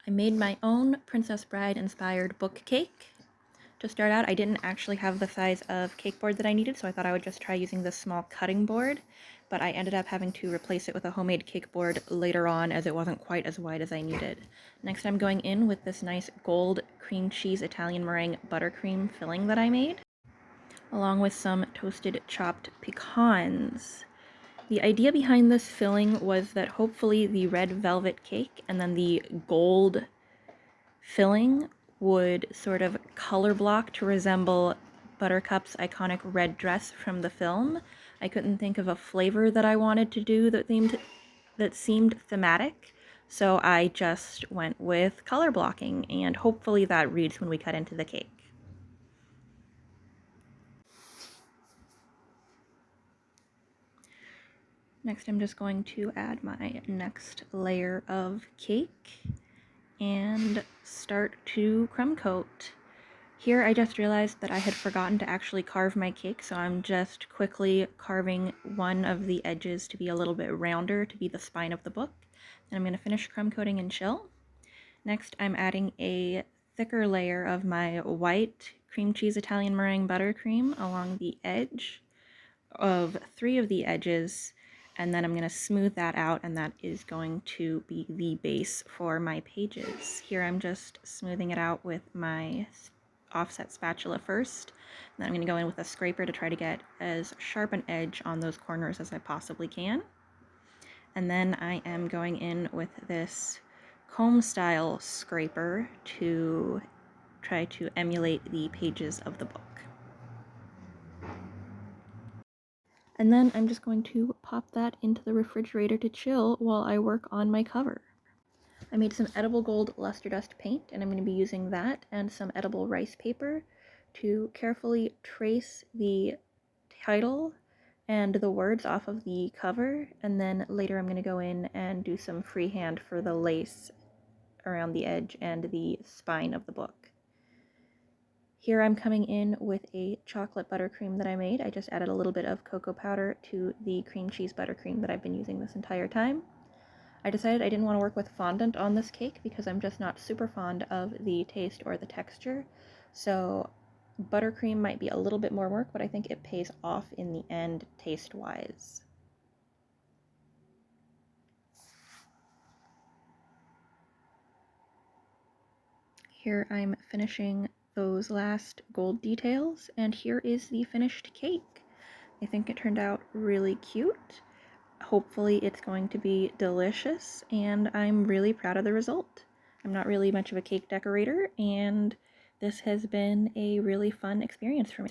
I made my own Princess Bride inspired book cake. To start out, I didn't actually have the size of cake board that I needed, so I thought I would just try using this small cutting board, but I ended up having to replace it with a homemade cake board later on as it wasn't quite as wide as I needed. Next, I'm going in with this nice gold cream cheese Italian meringue buttercream filling that I made, along with some toasted chopped pecans. The idea behind this filling was that hopefully the red velvet cake and then the gold filling would sort of color block to resemble Buttercup's iconic red dress from the film. I couldn't think of a flavor that I wanted to do that seemed thematic, so I just went with color blocking, and hopefully that reads when we cut into the cake. Next, I'm just going to add my next layer of cake and start to crumb coat. Here I just realized that I had forgotten to actually carve my cake, so I'm just quickly carving one of the edges to be a little bit rounder to be the spine of the book. Then I'm going to finish crumb coating and chill. Next, I'm adding a thicker layer of my white cream cheese Italian meringue buttercream along the edge of 3 of the edges, and then I'm going to smooth that out, and that is going to be the base for my pages. Here I'm just smoothing it out with my offset spatula first, and then I'm going to go in with a scraper to try to get as sharp an edge on those corners as I possibly can. And then I am going in with this comb style scraper to try to emulate the pages of the book. And then I'm just going to pop that into the refrigerator to chill while I work on my cover. I made some edible gold luster dust paint, and I'm going to be using that and some edible rice paper to carefully trace the title and the words off of the cover, and then later I'm going to go in and do some freehand for the lace around the edge and the spine of the book. Here I'm coming in with a chocolate buttercream that I made. I just added a little bit of cocoa powder to the cream cheese buttercream that I've been using this entire time. I decided I didn't want to work with fondant on this cake because I'm just not super fond of the taste or the texture. So buttercream might be a little bit more work, but I think it pays off in the end taste-wise. Here I'm finishing those last gold details, and here is the finished cake. I think it turned out really cute. Hopefully it's going to be delicious, and I'm really proud of the result. I'm not really much of a cake decorator, and this has been a really fun experience for me.